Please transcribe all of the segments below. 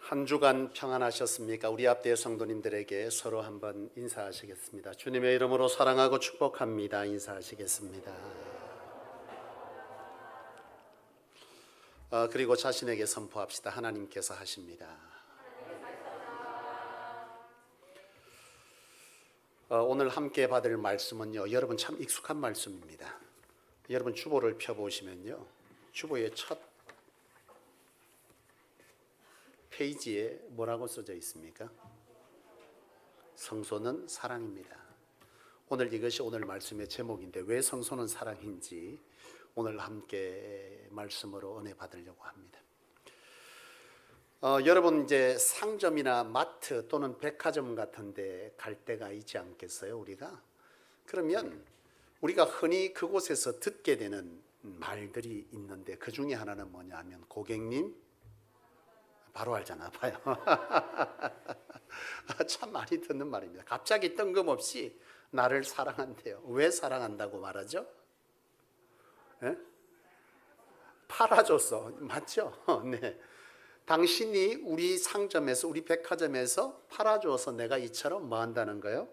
한 주간 평안하셨습니까? 우리 앞뒤의 성도님들에게 서로 한번 인사하시겠습니다. 주님의 이름으로 사랑하고 축복합니다. 인사하시겠습니다. 그리고 자신에게 선포합시다. 하나님께서 하십니다. 오늘 함께 받을 말씀은요, 여러분 참 익숙한 말씀입니다. 여러분 주보를 펴보시면요, 주보의 첫 페이지에 뭐라고 써져 있습니까? 성소는 사랑입니다. 오늘 이것이 오늘 말씀의 제목인데 왜 성소는 사랑인지 오늘 함께 말씀으로 은혜 받으려고 합니다. 여러분 이제 상점이나 마트 또는 백화점 같은 데 갈 때가 있지 않겠어요, 우리가? 그러면 우리가 흔히 그곳에서 듣게 되는 말들이 있는데 그 중에 하나는 뭐냐 하면 고객님 바로 알잖아 봐요. 참 많이 듣는 말입니다. 갑자기 뜬금없이 나를 사랑한대요. 왜 사랑한다고 말하죠? 네? 팔아줬어. 맞죠? 네. 당신이 우리 상점에서 우리 백화점에서 팔아줘서 내가 이처럼 뭐 한다는 거예요?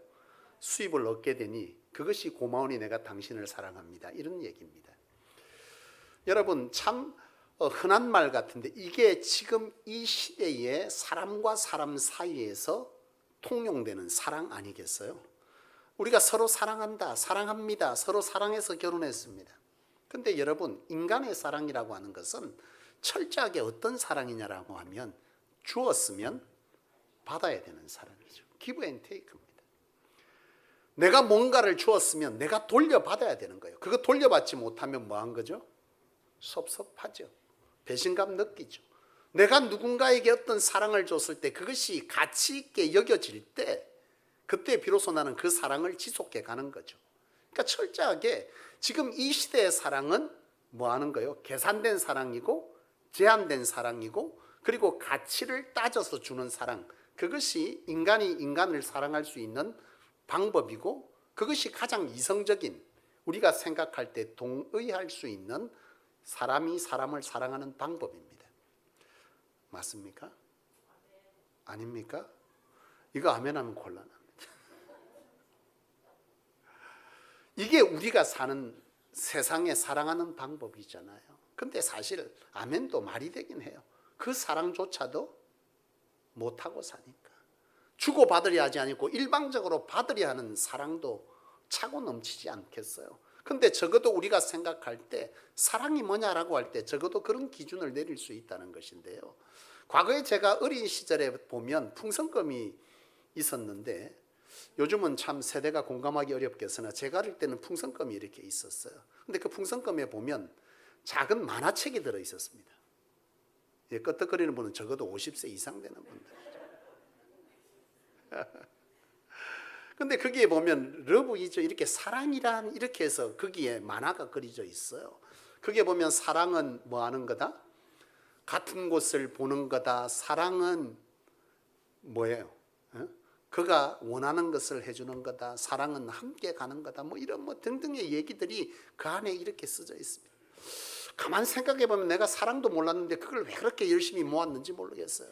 수입을 얻게 되니 그것이 고마우니 내가 당신을 사랑합니다. 이런 얘기입니다. 여러분 참 흔한 말 같은데 이게 지금 이 시대에 사람과 사람 사이에서 통용되는 사랑 아니겠어요? 우리가 서로 사랑한다, 사랑합니다, 서로 사랑해서 결혼했습니다. 근데 여러분 인간의 사랑이라고 하는 것은 철저하게 어떤 사랑이냐라고 하면 주었으면 받아야 되는 사랑이죠. 기브 앤 테이크입니다. 내가 뭔가를 주었으면 내가 돌려받아야 되는 거예요. 그거 돌려받지 못하면 뭐 한 거죠? 섭섭하죠. 배신감 느끼죠. 내가 누군가에게 어떤 사랑을 줬을 때 그것이 가치 있게 여겨질 때 그때 비로소 나는 그 사랑을 지속해 가는 거죠. 그러니까 철저하게 지금 이 시대의 사랑은 뭐 하는 거예요? 계산된 사랑이고 제한된 사랑이고 그리고 가치를 따져서 주는 사랑. 그것이 인간이 인간을 사랑할 수 있는 방법이고 그것이 가장 이성적인 우리가 생각할 때 동의할 수 있는 사람이 사람을 사랑하는 방법입니다. 맞습니까? 아닙니까? 이거 아멘하면 곤란합니다. 이게 우리가 사는 세상에 사랑하는 방법이잖아요. 근데 사실 아멘도 말이 되긴 해요. 그 사랑조차도 못하고 사니까. 주고받으려 하지 않고 일방적으로 받으려 하는 사랑도 차고 넘치지 않겠어요? 근데 적어도 우리가 생각할 때 사랑이 뭐냐라고 할 때 적어도 그런 기준을 내릴 수 있다는 것인데요. 과거에 제가 어린 시절에 보면 풍선껌이 있었는데 요즘은 참 세대가 공감하기 어렵겠으나 제가 어릴 때는 풍선껌이 이렇게 있었어요. 근데 그 풍선껌에 보면 작은 만화책이 들어 있었습니다. 예, 끄떡거리는 분은 적어도 50세 이상 되는 분들이죠. 근데 거기에 보면 러브 이죠 이렇게 사랑이란 이렇게 해서 거기에 만화가 그려져 있어요. 거기에 보면 사랑은 뭐 하는 거다? 같은 곳을 보는 거다. 사랑은 뭐예요? 그가 원하는 것을 해주는 거다. 사랑은 함께 가는 거다. 뭐 이런 뭐 등등의 얘기들이 그 안에 이렇게 쓰여 있습니다. 가만 생각해 보면 내가 사랑도 몰랐는데 그걸 왜 그렇게 열심히 모았는지 모르겠어요.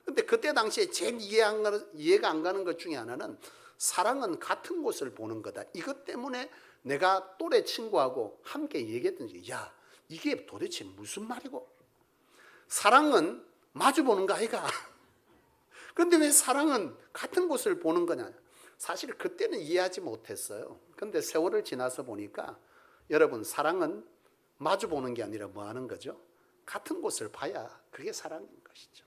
근데 그때 당시에 제일 이해가 안 가는 것 중에 하나는 사랑은 같은 곳을 보는 거다. 이것 때문에 내가 또래 친구하고 함께 얘기했던 게 야, 이게 도대체 무슨 말이고? 사랑은 마주 보는 거 아이가? 그런데 왜 사랑은 같은 곳을 보는 거냐? 사실 그때는 이해하지 못했어요. 그런데 세월을 지나서 보니까 여러분 사랑은 마주 보는 게 아니라 뭐 하는 거죠? 같은 곳을 봐야 그게 사랑인 것이죠.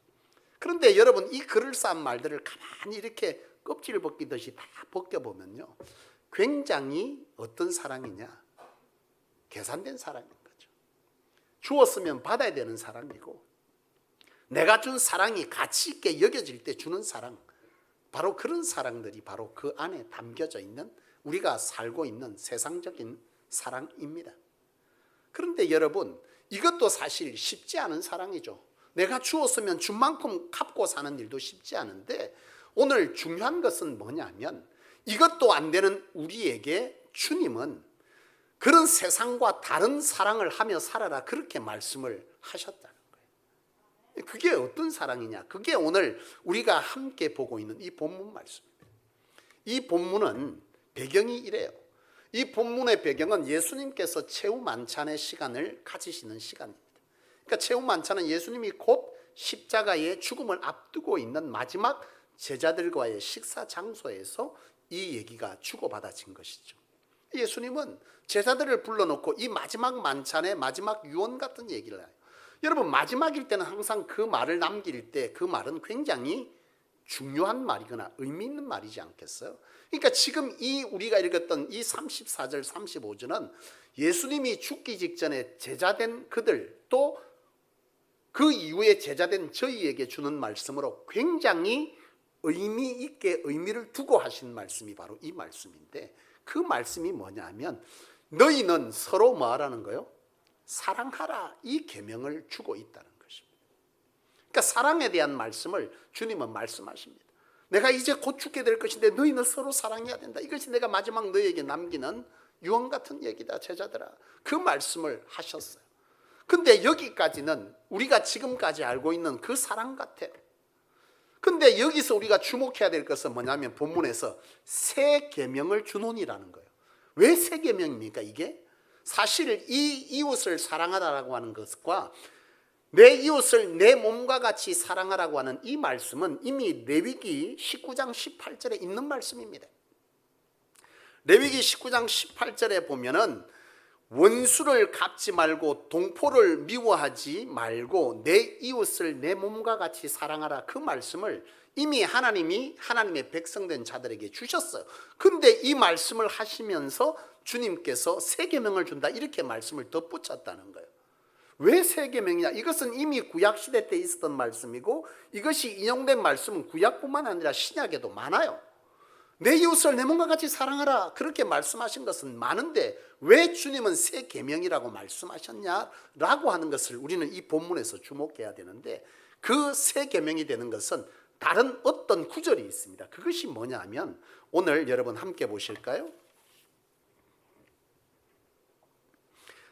그런데 여러분 이 그럴싸한 말들을 가만히 이렇게 껍질 벗기듯이 다 벗겨보면요. 굉장히 어떤 사랑이냐? 계산된 사랑인 거죠. 주었으면 받아야 되는 사랑이고 내가 준 사랑이 가치 있게 여겨질 때 주는 사랑 바로 그런 사랑들이 바로 그 안에 담겨져 있는 우리가 살고 있는 세상적인 사랑입니다. 그런데 여러분 이것도 사실 쉽지 않은 사랑이죠. 내가 주었으면 준 만큼 갚고 사는 일도 쉽지 않은데 오늘 중요한 것은 뭐냐면 이것도 안 되는 우리에게 주님은 그런 세상과 다른 사랑을 하며 살아라 그렇게 말씀을 하셨다는 거예요. 그게 어떤 사랑이냐? 그게 오늘 우리가 함께 보고 있는 이 본문 말씀입니다. 이 본문은 배경이 이래요. 이 본문의 배경은 예수님께서 최후 만찬의 시간을 가지시는 시간입니다. 그러니까 최후 만찬은 예수님이 곧 십자가의 죽음을 앞두고 있는 마지막 제자들과의 식사 장소에서 이 얘기가 주고받아진 것이죠. 예수님은 제자들을 불러놓고 이 마지막 만찬의 마지막 유언 같은 얘기를 해요. 여러분, 마지막일 때는 항상 그 말을 남길 때 그 말은 굉장히 중요한 말이거나 의미 있는 말이지 않겠어요? 그러니까 지금 이 우리가 읽었던 이 34절 35절은 예수님이 죽기 직전에 제자된 그들 또 그 이후에 제자된 저희에게 주는 말씀으로 굉장히 의미 있게 의미를 두고 하신 말씀이 바로 이 말씀인데, 그 말씀이 뭐냐면 너희는 서로 뭐 하라는 거요? 사랑하라, 이 계명을 주고 있다는 것입니다. 그러니까 사랑에 대한 말씀을 주님은 말씀하십니다. 내가 이제 곧 죽게 될 것인데 너희는 서로 사랑해야 된다. 이것이 내가 마지막 너희에게 남기는 유언 같은 얘기다, 제자들아. 그 말씀을 하셨어요. 근데 여기까지는 우리가 지금까지 알고 있는 그 사랑 같아요. 근데 여기서 우리가 주목해야 될 것은 뭐냐면 본문에서 새 계명을 주노니라는 거예요. 왜 새 계명입니까? 이게 사실 이 이웃을 사랑하라고 하는 것과 내 이웃을 내 몸과 같이 사랑하라고 하는 이 말씀은 이미 레위기 19장 18절에 있는 말씀입니다. 레위기 19장 18절에 보면은 원수를 갚지 말고 동포를 미워하지 말고 내 이웃을 내 몸과 같이 사랑하라, 그 말씀을 이미 하나님이 하나님의 백성된 자들에게 주셨어요. 근데 이 말씀을 하시면서 주님께서 새 계명을 준다, 이렇게 말씀을 덧붙였다는 거예요. 왜 새 계명이냐? 이것은 이미 구약시대 때 있었던 말씀이고 이것이 인용된 말씀은 구약뿐만 아니라 신약에도 많아요. 내 이웃을 내 몸과 같이 사랑하라, 그렇게 말씀하신 것은 많은데 왜 주님은 새 계명이라고 말씀하셨냐라고 하는 것을 우리는 이 본문에서 주목해야 되는데, 그 새 계명이 되는 것은 다른 어떤 구절이 있습니다. 그것이 뭐냐 하면 오늘 여러분 함께 보실까요?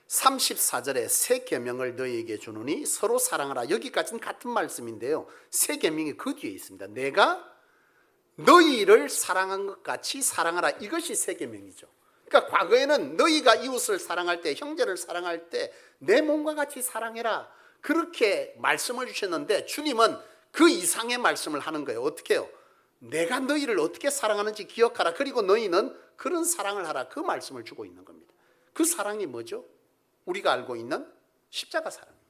34절에 새 계명을 너희에게 주노니 서로 사랑하라, 여기까지는 같은 말씀인데요, 새 계명이 그 뒤에 있습니다. 내가 너희를 사랑한 것 같이 사랑하라, 이것이 새 계명이죠. 그러니까 과거에는 너희가 이웃을 사랑할 때, 형제를 사랑할 때 내 몸과 같이 사랑해라, 그렇게 말씀을 주셨는데 주님은 그 이상의 말씀을 하는 거예요. 어떻게 해요? 내가 너희를 어떻게 사랑하는지 기억하라, 그리고 너희는 그런 사랑을 하라, 그 말씀을 주고 있는 겁니다. 그 사랑이 뭐죠? 우리가 알고 있는 십자가 사랑입니다.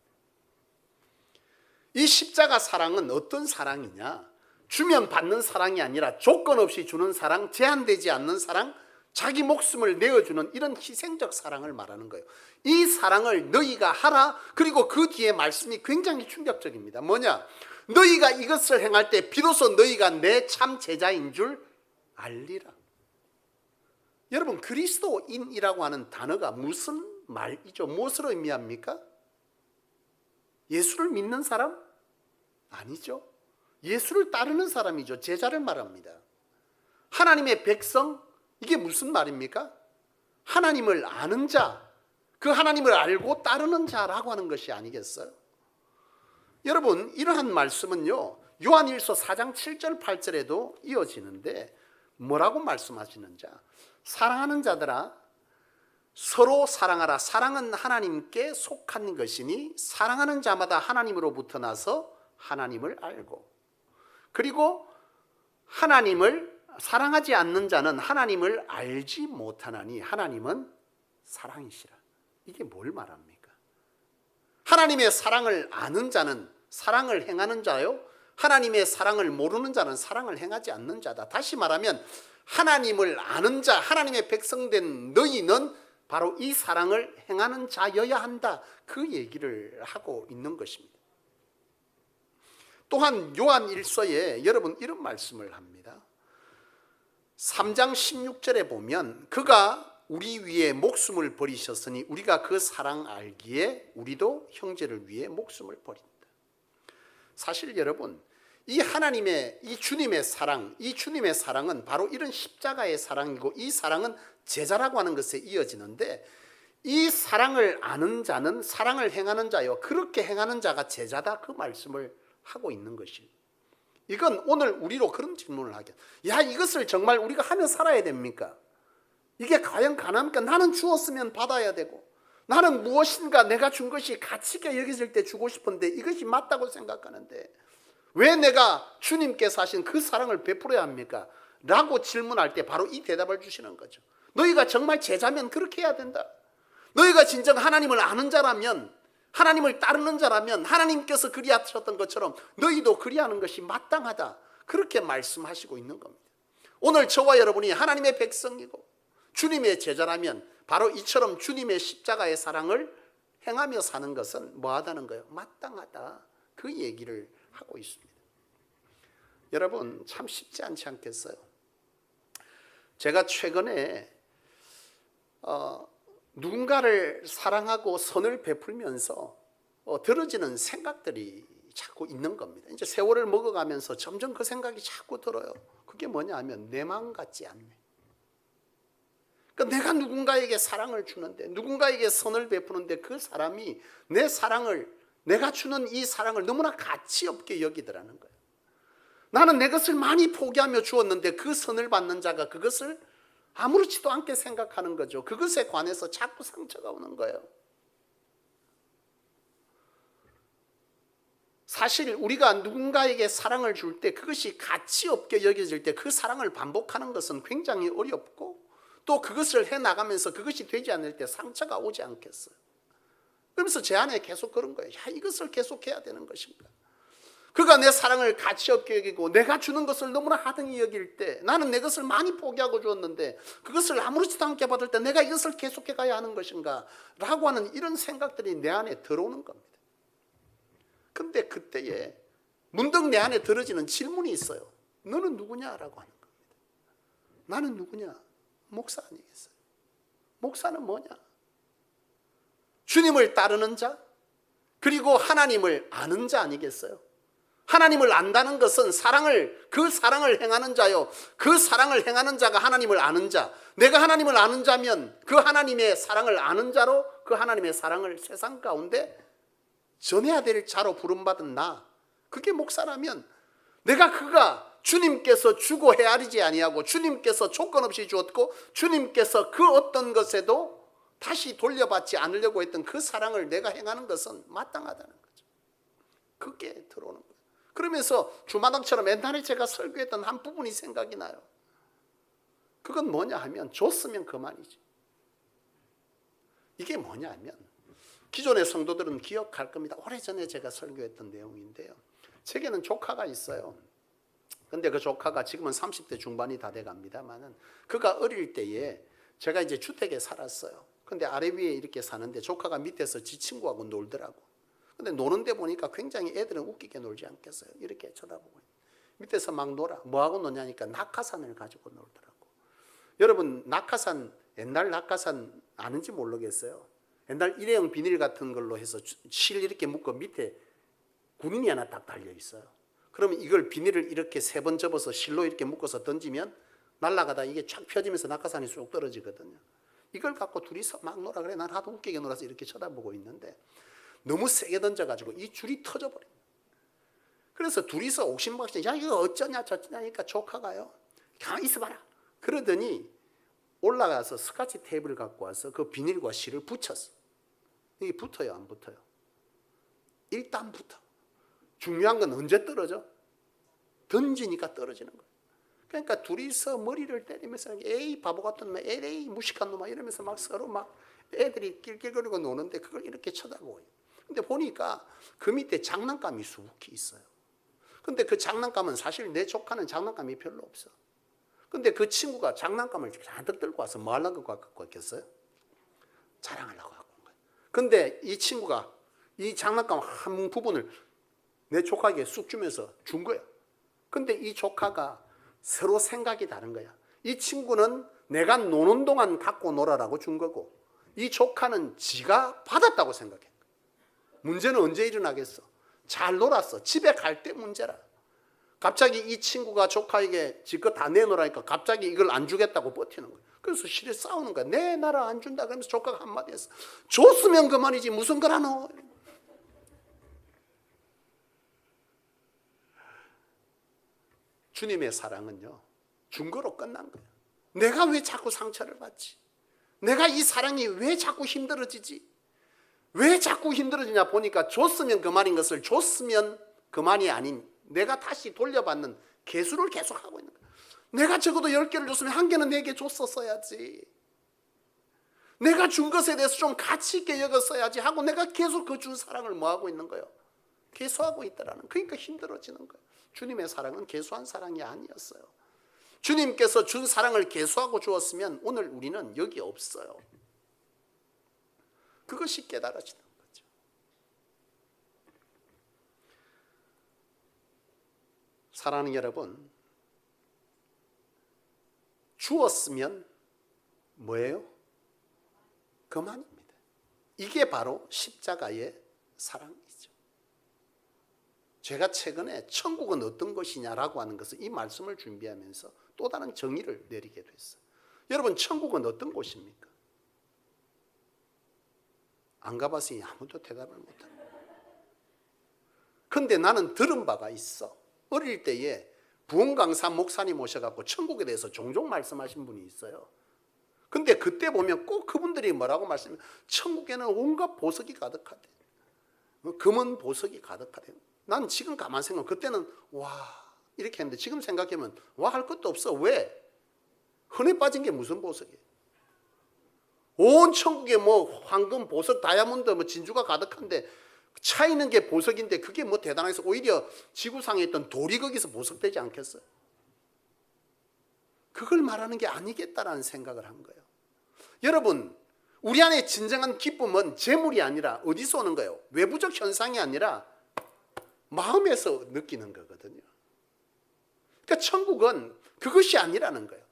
이 십자가 사랑은 어떤 사랑이냐? 주면 받는 사랑이 아니라 조건 없이 주는 사랑, 제한되지 않는 사랑, 자기 목숨을 내어주는 이런 희생적 사랑을 말하는 거예요. 이 사랑을 너희가 하라. 그리고 그 뒤에 말씀이 굉장히 충격적입니다. 뭐냐? 너희가 이것을 행할 때 비로소 너희가 내 참 제자인 줄 알리라. 여러분, 그리스도인이라고 하는 단어가 무슨 말이죠? 무엇을 의미합니까? 예수를 믿는 사람? 아니죠. 예수를 따르는 사람이죠. 제자를 말합니다. 하나님의 백성, 이게 무슨 말입니까? 하나님을 아는 자, 그 하나님을 알고 따르는 자라고 하는 것이 아니겠어요? 여러분, 이러한 말씀은요, 요한일서 4장 7절 8절에도 이어지는데 뭐라고 말씀하시는지, 사랑하는 자들아 서로 사랑하라. 사랑은 하나님께 속한 것이니 사랑하는 자마다 하나님으로부터 나서 하나님을 알고, 그리고 하나님을 사랑하지 않는 자는 하나님을 알지 못하나니 하나님은 사랑이시라. 이게 뭘 말합니까? 하나님의 사랑을 아는 자는 사랑을 행하는 자요, 하나님의 사랑을 모르는 자는 사랑을 행하지 않는 자다. 다시 말하면 하나님을 아는 자, 하나님의 백성된 너희는 바로 이 사랑을 행하는 자여야 한다, 그 얘기를 하고 있는 것입니다. 또한 요한 1서에 여러분 이런 말씀을 합니다. 3장 16절에 보면 그가 우리 위해 목숨을 버리셨으니 우리가 그 사랑 알기에 우리도 형제를 위해 목숨을 버린다. 사실 여러분, 이 하나님의, 이 주님의 사랑, 이 주님의 사랑은 바로 이런 십자가의 사랑이고, 이 사랑은 제자라고 하는 것에 이어지는데, 이 사랑을 아는 자는 사랑을 행하는 자요 그렇게 행하는 자가 제자다 그 말씀을 하고 있는 것입니다. 이건 오늘 우리로 그런 질문을 하게. 야, 이것을 정말 우리가 하며 살아야 됩니까? 이게 과연 가능합니까? 나는 주었으면 받아야 되고 나는 무엇인가 내가 준 것이 가치 있게 여겨질 때 주고 싶은데 이것이 맞다고 생각하는데 왜 내가 주님께서 하신 그 사랑을 베풀어야 합니까? 라고 질문할 때 바로 이 대답을 주시는 거죠. 너희가 정말 제자면 그렇게 해야 된다. 너희가 진정 하나님을 아는 자라면, 하나님을 따르는 자라면 하나님께서 그리하셨던 것처럼 너희도 그리하는 것이 마땅하다. 그렇게 말씀하시고 있는 겁니다. 오늘 저와 여러분이 하나님의 백성이고 주님의 제자라면 바로 이처럼 주님의 십자가의 사랑을 행하며 사는 것은 뭐하다는 거예요? 마땅하다. 그 얘기를 하고 있습니다. 여러분 참 쉽지 않지 않겠어요? 제가 최근에 누군가를 사랑하고 선을 베풀면서 들어지는 생각들이 자꾸 있는 겁니다. 이제 세월을 먹어가면서 점점 그 생각이 자꾸 들어요. 그게 뭐냐 하면 내 마음 같지 않네. 그러니까 내가 누군가에게 사랑을 주는데 누군가에게 선을 베푸는데 그 사람이 내 사랑을 내가 주는 이 사랑을 너무나 가치 없게 여기더라는 거예요. 나는 내 것을 많이 포기하며 주었는데 그 선을 받는 자가 그것을 아무렇지도 않게 생각하는 거죠. 그것에 관해서 자꾸 상처가 오는 거예요. 사실 우리가 누군가에게 사랑을 줄 때 그것이 가치 없게 여겨질 때 그 사랑을 반복하는 것은 굉장히 어렵고 또 그것을 해나가면서 그것이 되지 않을 때 상처가 오지 않겠어요. 그러면서 제 안에 계속 그런 거예요. 야, 이것을 계속해야 되는 것인가? 그가 내 사랑을 가치 없게 여기고 내가 주는 것을 너무나 하등히 여길 때 나는 내 것을 많이 포기하고 주었는데 그것을 아무렇지도 않게 받을 때 내가 이것을 계속해 가야 하는 것인가? 라고 하는 이런 생각들이 내 안에 들어오는 겁니다. 근데 그때에 문득 내 안에 들어지는 질문이 있어요. 너는 누구냐? 라고 하는 겁니다. 나는 누구냐? 목사 아니겠어요? 목사는 뭐냐? 주님을 따르는 자 그리고 하나님을 아는 자 아니겠어요? 하나님을 안다는 것은 그 사랑을 행하는 자요. 그 사랑을 행하는 자가 하나님을 아는 자. 내가 하나님을 아는 자면 그 하나님의 사랑을 아는 자로 그 하나님의 사랑을 세상 가운데 전해야 될 자로 부름받은 나. 그게 목사라면 그가 주님께서 주고 헤아리지 아니하고 주님께서 조건 없이 주었고 주님께서 그 어떤 것에도 다시 돌려받지 않으려고 했던 그 사랑을 내가 행하는 것은 마땅하다는 거죠. 그게 들어오는 거예요. 그러면서 주마등처럼 옛날에 제가 설교했던 한 부분이 생각이 나요. 그건 뭐냐 하면 줬으면 그만이지. 이게 뭐냐 하면 기존의 성도들은 기억할 겁니다. 오래전에 제가 설교했던 내용인데요. 제게는 조카가 있어요. 근데 그 조카가 지금은 30대 중반이 다 돼갑니다만은 그가 어릴 때에 제가 이제 주택에 살았어요. 근데 아래 위에 이렇게 사는데 조카가 밑에서 지 친구하고 놀더라고. 근데 노는데 보니까 굉장히 애들은 웃기게 놀지 않겠어요. 이렇게 쳐다보고 밑에서 막 놀아. 뭐하고 노냐니까 낙하산을 가지고 놀더라고. 여러분 낙하산 옛날 낙하산 아는지 모르겠어요. 옛날 일회용 비닐 같은 걸로 해서 실 이렇게 묶어 밑에 군인이 하나 딱 달려 있어요. 그러면 이걸 비닐을 이렇게 3번 접어서 실로 이렇게 묶어서 던지면 날아가다 이게 쫙 펴지면서 낙하산이 쑥 떨어지거든요. 이걸 갖고 둘이서 막 놀아. 그래 난 하도 웃기게 놀아서 이렇게 쳐다보고 있는데 너무 세게 던져가지고 이 줄이 터져버려요. 그래서 둘이서 옥신박신 야 이거 어쩌냐 저쩌냐니까 조카가요. 가만히 있어봐라. 그러더니 올라가서 스카치 테이프를 갖고 와서 그 비닐과 실을 붙였어. 이게 붙어요 안 붙어요? 일단 붙어. 중요한 건 언제 떨어져? 던지니까 떨어지는 거예요. 그러니까 둘이서 머리를 때리면서 에이 바보 같은 놈, 에이 무식한 놈아 이러면서 막 서로 막 애들이 낄낄거리고 노는데 그걸 이렇게 쳐다보고 근데 보니까 그 밑에 장난감이 수북히 있어요. 근데 그 장난감은 사실 내 조카는 장난감이 별로 없어. 근데 그 친구가 장난감을 잔뜩 들고 와서 뭐 하려고 갖고 왔겠어요? 자랑하려고 갖고 온 거예요. 근데 이 친구가 이 장난감 한 부분을 내 조카에게 쑥 주면서 준 거야. 근데 이 조카가 서로 생각이 다른 거야. 이 친구는 내가 노는 동안 갖고 놀아라고 준 거고 이 조카는 지가 받았다고 생각해. 문제는 언제 일어나겠어? 잘 놀았어. 집에 갈 때 문제라. 갑자기 이 친구가 조카에게 지껏 다 내놓으라니까 갑자기 이걸 안 주겠다고 버티는 거예요. 그래서 실에 싸우는 거야. 내 나라 안 준다 그러면서 조카가 한마디 했어. 줬으면 그만이지 무슨 거라노. 주님의 사랑은요, 준 거로 끝난 거예요. 내가 왜 자꾸 상처를 받지? 내가 이 사랑이 왜 자꾸 힘들어지지? 왜 자꾸 힘들어지냐 보니까 줬으면 그만인 것을 줬으면 그만이 아닌 내가 다시 돌려받는 개수를 계속하고 있는 거예요. 내가 적어도 10개를 줬으면 1개는 내게 줬었어야지. 내가 준 것에 대해서 좀 가치 있게 여겼어야지 하고 내가 계속 그 준 사랑을 뭐 하고 있는 거예요? 개수하고 있다라는. 그러니까 힘들어지는 거예요. 주님의 사랑은 개수한 사랑이 아니었어요. 주님께서 준 사랑을 개수하고 주었으면 오늘 우리는 여기 없어요. 그것이 깨달아지는 거죠. 사랑하는 여러분, 주었으면 뭐예요? 그만입니다. 이게 바로 십자가의 사랑이죠. 제가 최근에 천국은 어떤 것이냐라고 하는 것을 이 말씀을 준비하면서 또 다른 정의를 내리게 됐어요. 여러분, 천국은 어떤 곳입니까? 안 가봤으니 아무도 대답을 못합니다. 근데 나는 들은 바가 있어. 어릴 때에 부흥강사 목사님 오셔갖고 천국에 대해서 종종 말씀하신 분이 있어요. 근데 그때 보면 꼭 그분들이 뭐라고 말씀해요? 천국에는 온갖 보석이 가득하대. 금은 보석이 가득하대. 난 지금 가만 생각하면 그때는 와 이렇게 했는데 지금 생각하면 와 할 것도 없어. 왜? 흔해 빠진 게 무슨 보석이에요? 온 천국에 뭐 황금, 보석, 다이아몬드, 뭐 진주가 가득한데 차 있는 게 보석인데 그게 뭐 대단해서 오히려 지구상에 있던 돌이 거기서 보석되지 않겠어요? 그걸 말하는 게 아니겠다라는 생각을 한 거예요. 여러분, 우리 안에 진정한 기쁨은 재물이 아니라 어디서 오는 거예요? 외부적 현상이 아니라 마음에서 느끼는 거거든요. 그러니까 천국은 그것이 아니라는 거예요.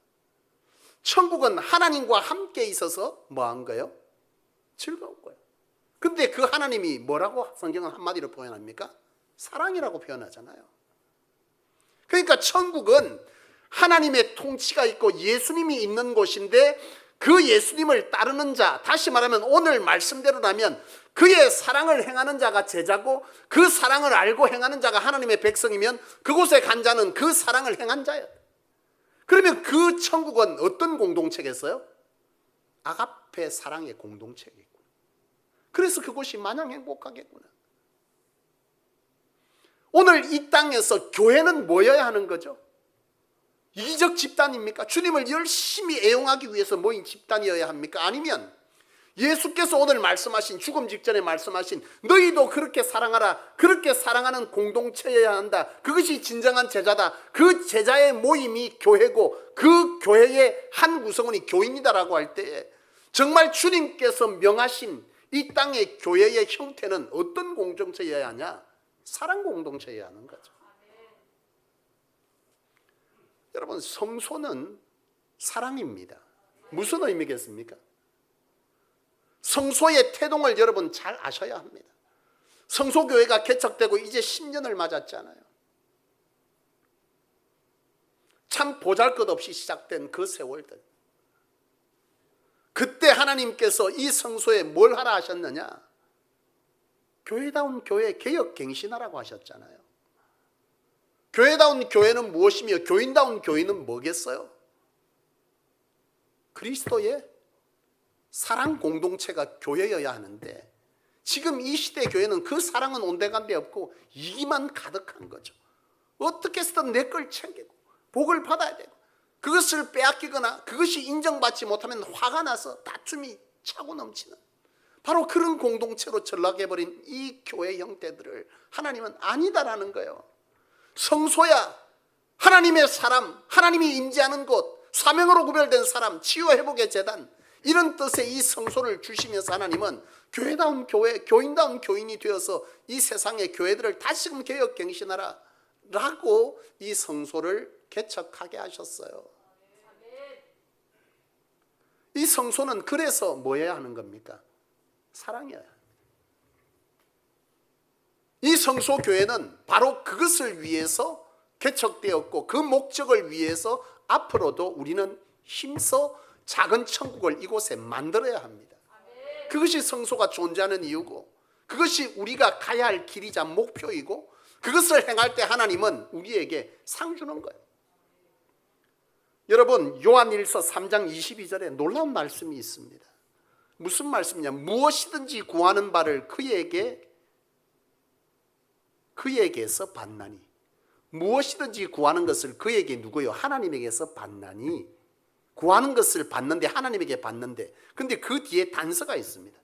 천국은 하나님과 함께 있어서 뭐 한 거예요? 즐거운 거예요. 근데 그 하나님이 뭐라고 성경은 한마디로 표현합니까? 사랑이라고 표현하잖아요. 그러니까 천국은 하나님의 통치가 있고 예수님이 있는 곳인데 그 예수님을 따르는 자, 다시 말하면 오늘 말씀대로라면 그의 사랑을 행하는 자가 제자고 그 사랑을 알고 행하는 자가 하나님의 백성이면 그곳에 간 자는 그 사랑을 행한 자예요. 그러면 그 천국은 어떤 공동체겠어요? 아가페 사랑의 공동체겠구나. 그래서 그곳이 마냥 행복하겠구나. 오늘 이 땅에서 교회는 뭐여야 하는 거죠? 이기적 집단입니까? 주님을 열심히 애용하기 위해서 모인 집단이어야 합니까? 아니면 예수께서 오늘 말씀하신 죽음 직전에 말씀하신 너희도 그렇게 사랑하라. 그렇게 사랑하는 공동체여야 한다. 그것이 진정한 제자다. 그 제자의 모임이 교회고 그 교회의 한 구성원이 교인이다라고 할 때에 정말 주님께서 명하신 이 땅의 교회의 형태는 어떤 공동체여야 하냐? 사랑 공동체여야 하는 거죠. 여러분, 성소는 사랑입니다. 무슨 의미겠습니까? 성소의 태동을 여러분 잘 아셔야 합니다. 성소교회가 개척되고 이제 10년을 맞았잖아요. 참 보잘것없이 시작된 그 세월들. 그때 하나님께서 이 성소에 뭘 하라 하셨느냐? 교회다운 교회 개혁갱신하라고 하셨잖아요. 교회다운 교회는 무엇이며 교인다운 교인은 뭐겠어요? 그리스도의 사랑 공동체가 교회여야 하는데 지금 이 시대 교회는 그 사랑은 온데간데 없고 이기만 가득한 거죠. 어떻게 해서든 내 걸 챙기고 복을 받아야 되고 그것을 빼앗기거나 그것이 인정받지 못하면 화가 나서 다툼이 차고 넘치는 바로 그런 공동체로 전락해버린 이 교회 형태들을 하나님은 아니다라는 거예요. 성소야 하나님의 사람, 하나님이 임재하는 곳, 사명으로 구별된 사람, 치유회복의 재단, 이런 뜻의 이 성소를 주시면서 하나님은 교회다운 교회, 교인다운 교인이 되어서 이 세상의 교회들을 다시금 개혁갱신하라 라고 이 성소를 개척하게 하셨어요. 이 성소는 그래서 뭐여야 하는 겁니까? 사랑이어야 합니다. 이 성소교회는 바로 그것을 위해서 개척되었고 그 목적을 위해서 앞으로도 우리는 힘써 작은 천국을 이곳에 만들어야 합니다. 그것이 성소가 존재하는 이유고 그것이 우리가 가야 할 길이자 목표이고 그것을 행할 때 하나님은 우리에게 상 주는 거예요. 여러분 요한일서 3장 22절에 놀라운 말씀이 있습니다. 무슨 말씀이냐? 무엇이든지 구하는 바를 그에게서 받나니. 무엇이든지 구하는 것을 그에게 누구요? 하나님에게서 받나니. 구하는 것을 받는데 하나님에게 받는데 근데 그 뒤에 단서가 있습니다.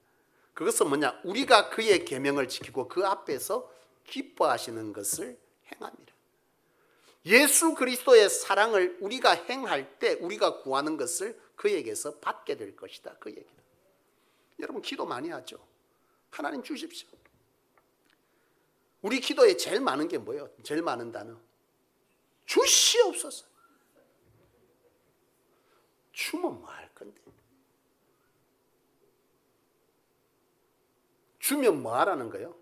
그것은 뭐냐? 우리가 그의 계명을 지키고 그 앞에서 기뻐하시는 것을 행합니다. 예수 그리스도의 사랑을 우리가 행할 때 우리가 구하는 것을 그에게서 받게 될 것이다. 그 얘기다. 여러분 기도 많이 하죠. 하나님 주십시오. 우리 기도에 제일 많은 게 뭐예요? 제일 많은 단어 주시옵소서. 주면 뭐 할 건데? 주면 뭐 하라는 거예요?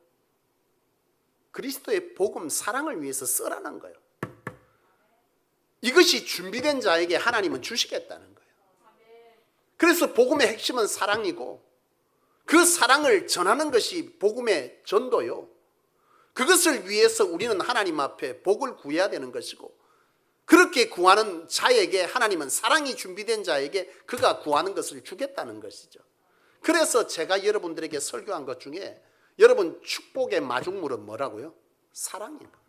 그리스도의 복음 사랑을 위해서 쓰라는 거예요. 이것이 준비된 자에게 하나님은 주시겠다는 거예요. 그래서 복음의 핵심은 사랑이고 그 사랑을 전하는 것이 복음의 전도요. 그것을 위해서 우리는 하나님 앞에 복을 구해야 되는 것이고 그렇게 구하는 자에게 하나님은 사랑이 준비된 자에게 그가 구하는 것을 주겠다는 것이죠. 그래서 제가 여러분들에게 설교한 것 중에 여러분 축복의 마중물은 뭐라고요? 사랑인 겁니다.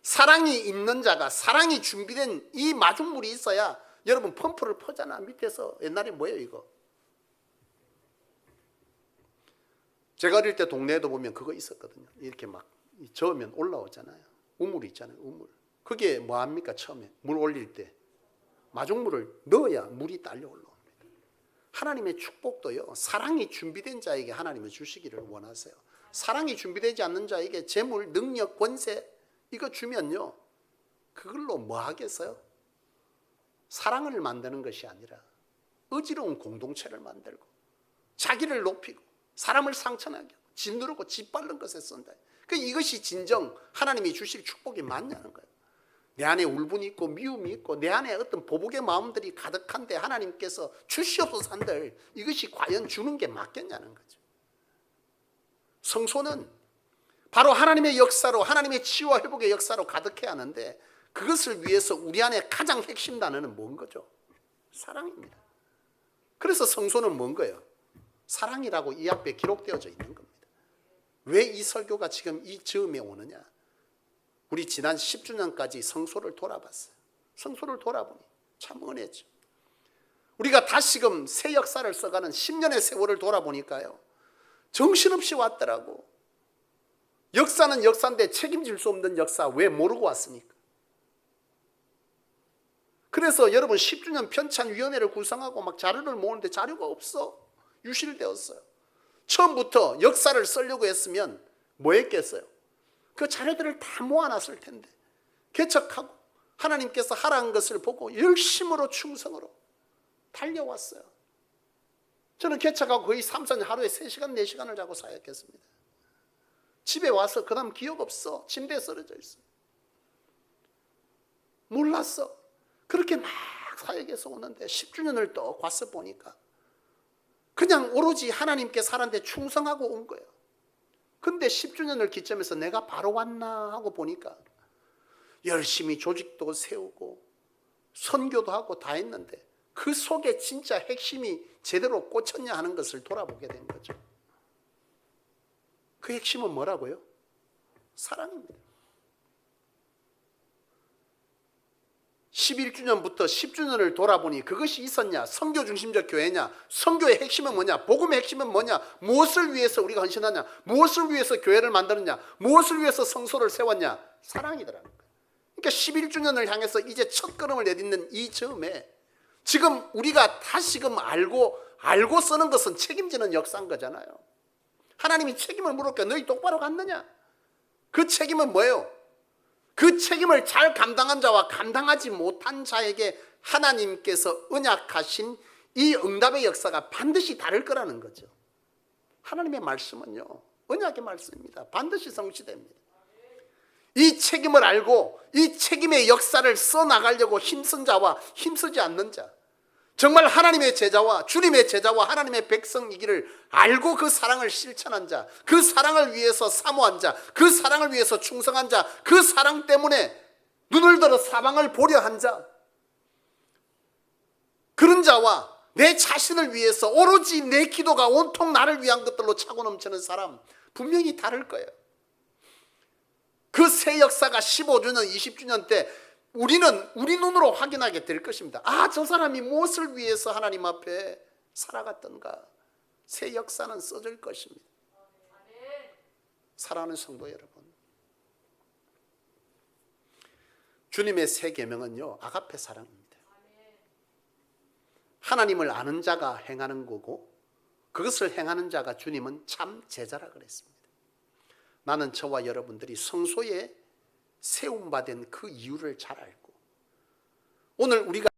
사랑이 있는 자가 사랑이 준비된 이 마중물이 있어야 여러분 펌프를 퍼잖아. 밑에서 옛날에 뭐예요 이거? 제가 어릴 때 동네에도 보면 그거 있었거든요. 이렇게 막 저으면 올라오잖아요. 우물 있잖아요. 우물. 그게 뭐합니까? 처음에 물 올릴 때 마중물을 넣어야 물이 딸려 올라옵니다. 하나님의 축복도요. 사랑이 준비된 자에게 하나님은 주시기를 원하세요. 사랑이 준비되지 않는 자에게 재물, 능력, 권세 이거 주면요. 그걸로 뭐 하겠어요? 사랑을 만드는 것이 아니라 어지러운 공동체를 만들고 자기를 높이고 사람을 상처나게 하고 짓누르고 짓밟는 것에 쓴다. 이것이 진정 하나님이 주실 축복이 맞냐는 거예요. 내 안에 울분이 있고 미움이 있고 내 안에 어떤 보복의 마음들이 가득한데 하나님께서 주시옵소서 한들 이것이 과연 주는 게 맞겠냐는 거죠. 성소는 바로 하나님의 역사로 하나님의 치유와 회복의 역사로 가득해야 하는데 그것을 위해서 우리 안에 가장 핵심 단어는 뭔 거죠? 사랑입니다. 그래서 성소는 뭔 거예요? 사랑이라고 이 앞에 기록되어져 있는 겁니다. 왜 이 설교가 지금 이 즈음에 오느냐? 우리 지난 10주년까지 성소를 돌아봤어요. 성소를 돌아보니 참 은혜죠. 우리가 다시금 새 역사를 써가는 10년의 세월을 돌아보니까요. 정신없이 왔더라고. 역사는 역사인데 책임질 수 없는 역사 왜 모르고 왔습니까? 그래서 여러분 10주년 편찬위원회를 구성하고 막 자료를 모으는데 자료가 없어. 유실되었어요. 처음부터 역사를 쓰려고 했으면 뭐 했겠어요? 그 자료들을 다 모아놨을 텐데 개척하고 하나님께서 하라는 것을 보고 열심으로 충성으로 달려왔어요. 저는 개척하고 거의 3, 4년 하루에 3시간, 4시간을 자고 사역했습니다. 집에 와서 그 다음 기억 없어. 침대에 쓰러져 있어. 몰랐어. 그렇게 막 사역해서 오는데 10주년을 또 와서 보니까 그냥 오로지 하나님께 살았는데 충성하고 온 거예요. 근데 10주년을 기점해서 내가 바로 왔나 하고 보니까 열심히 조직도 세우고 선교도 하고 다 했는데 그 속에 진짜 핵심이 제대로 꽂혔냐 하는 것을 돌아보게 된 거죠. 그 핵심은 뭐라고요? 사랑입니다. 11주년부터 10주년을 돌아보니 그것이 있었냐? 선교 중심적 교회냐? 선교의 핵심은 뭐냐? 복음의 핵심은 뭐냐? 무엇을 위해서 우리가 헌신하냐? 무엇을 위해서 교회를 만드느냐? 무엇을 위해서 성소를 세웠냐? 사랑이더라는 거예요. 그러니까 11주년을 향해서 이제 첫 걸음을 내딛는 이 즈음에 지금 우리가 다시금 알고 쓰는 것은 책임지는 역사인 거잖아요. 하나님이 책임을 물었게 너희 똑바로 갔느냐? 그 책임은 뭐예요? 그 책임을 잘 감당한 자와 감당하지 못한 자에게 하나님께서 언약하신 이 응답의 역사가 반드시 다를 거라는 거죠. 하나님의 말씀은요, 언약의 말씀입니다. 반드시 성취됩니다. 이 책임을 알고 이 책임의 역사를 써나가려고 힘쓴 자와 힘쓰지 않는 자, 정말 하나님의 제자와 주님의 제자와 하나님의 백성이기를 알고 그 사랑을 실천한 자, 그 사랑을 위해서 사모한 자, 그 사랑을 위해서 충성한 자, 그 사랑 때문에 눈을 들어 사방을 보려 한 자, 그런 자와 내 자신을 위해서 오로지 내 기도가 온통 나를 위한 것들로 차고 넘치는 사람, 분명히 다를 거예요. 그 새 역사가 15주년, 20주년 때 우리는 우리 눈으로 확인하게 될 것입니다. 아, 저 사람이 무엇을 위해서 하나님 앞에 살아갔던가. 새 역사는 써질 것입니다. 사랑하는 성도 여러분, 주님의 새 계명은요, 아가페 사랑입니다. 하나님을 아는 자가 행하는 거고, 그것을 행하는 자가 주님은 참 제자라 그랬습니다. 나는 저와 여러분들이 성소에 세움받은 그 이유를 잘 알고, 오늘 우리가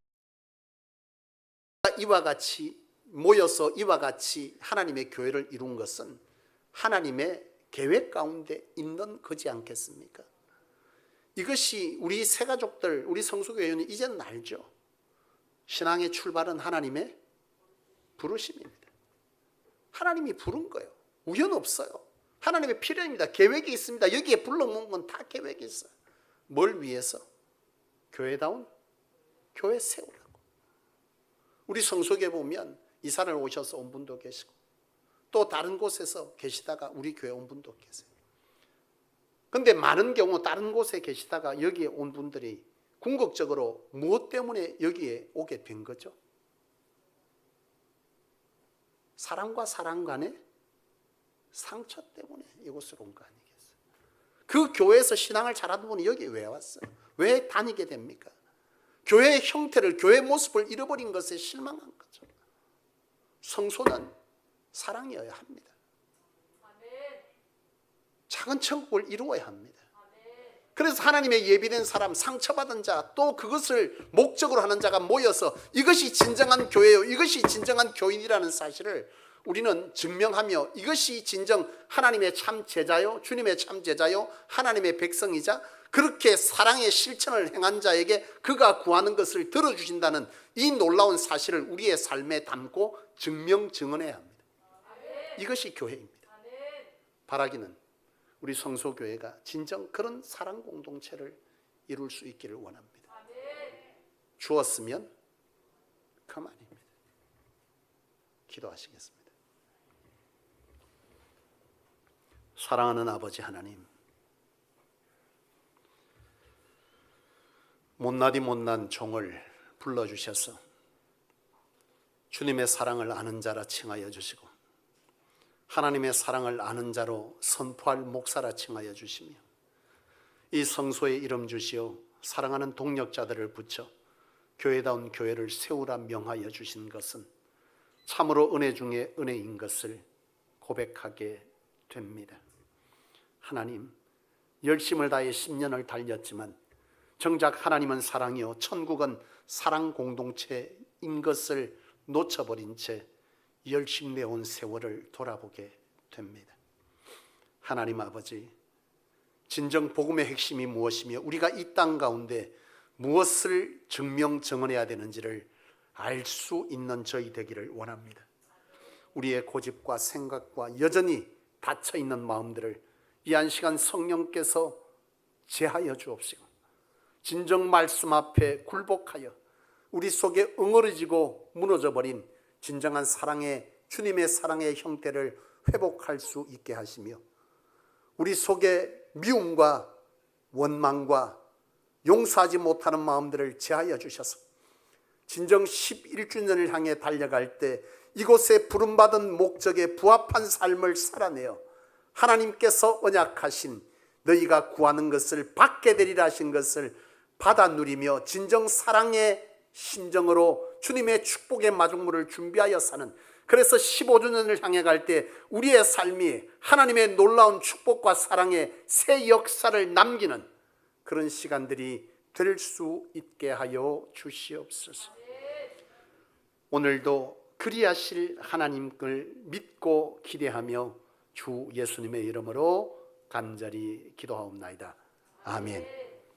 이와 같이 모여서 이와 같이 하나님의 교회를 이룬 것은 하나님의 계획 가운데 있는 거지 않겠습니까? 이것이 우리 새가족들, 우리 성수교회는 이제는 알죠. 신앙의 출발은 하나님의 부르심입니다. 하나님이 부른 거예요. 우연 없어요. 하나님의 필요입니다. 계획이 있습니다. 여기에 불러놓은 건 다 계획이 있어요. 뭘 위해서? 교회다운 교회 세우라고. 우리 성소교회 보면 이사를 오셔서 온 분도 계시고, 또 다른 곳에서 계시다가 우리 교회 온 분도 계세요. 근데 많은 경우 다른 곳에 계시다가 여기에 온 분들이 궁극적으로 무엇 때문에 여기에 오게 된 거죠? 사랑과 사랑 간의 상처 때문에 이곳으로 온 거 아니겠어요? 그 교회에서 신앙을 잘하던 분이 여기 왜 왔어요? 왜 다니게 됩니까? 교회의 형태를, 교회의 모습을 잃어버린 것에 실망한 거죠. 성소는 사랑이어야 합니다. 작은 천국을 이루어야 합니다. 그래서 하나님의 예비된 사람, 상처받은 자, 또 그것을 목적으로 하는 자가 모여서 이것이 진정한 교회요, 이것이 진정한 교인이라는 사실을 우리는 증명하며, 이것이 진정 하나님의 참 제자요, 주님의 참 제자요, 하나님의 백성이자 그렇게 사랑의 실천을 행한 자에게 그가 구하는 것을 들어주신다는 이 놀라운 사실을 우리의 삶에 담고 증명 증언해야 합니다. 이것이 교회입니다. 바라기는 우리 성소교회가 진정 그런 사랑 공동체를 이룰 수 있기를 원합니다. 주었으면 그만입니다. 기도하시겠습니다. 사랑하는 아버지 하나님, 못나디 못난 종을 불러주셔서 주님의 사랑을 아는 자라 칭하여 주시고, 하나님의 사랑을 아는 자로 선포할 목사라 칭하여 주시며, 이 성소에 이름 주시어 사랑하는 동력자들을 붙여 교회다운 교회를 세우라 명하여 주신 것은 참으로 은혜 중에 은혜인 것을 고백하게 됩니다. 하나님, 열심을 다해 10년을 달렸지만 정작 하나님은 사랑이요 천국은 사랑 공동체인 것을 놓쳐버린 채 열심 내온 세월을 돌아보게 됩니다. 하나님 아버지, 진정 복음의 핵심이 무엇이며 우리가 이 땅 가운데 무엇을 증명 증언해야 되는지를 알 수 있는 저희 되기를 원합니다. 우리의 고집과 생각과 여전히 닫혀있는 마음들을 이 한 시간 성령께서 제하여 주옵시고, 진정 말씀 앞에 굴복하여 우리 속에 응어리지고 무너져버린 진정한 사랑의, 주님의 사랑의 형태를 회복할 수 있게 하시며, 우리 속에 미움과 원망과 용서하지 못하는 마음들을 제하여 주셔서 진정 11주년을 향해 달려갈 때 이곳에 부름받은 목적에 부합한 삶을 살아내어 하나님께서 언약하신 너희가 구하는 것을 받게 되리라 하신 것을 받아 누리며 진정 사랑의 심정으로 주님의 축복의 마중물을 준비하여 사는, 그래서 15주년을 향해 갈 때 우리의 삶이 하나님의 놀라운 축복과 사랑의 새 역사를 남기는 그런 시간들이 될 수 있게 하여 주시옵소서. 오늘도 그리하실 하나님을 믿고 기대하며 주 예수님의 이름으로 간절히 기도하옵나이다. 아멘.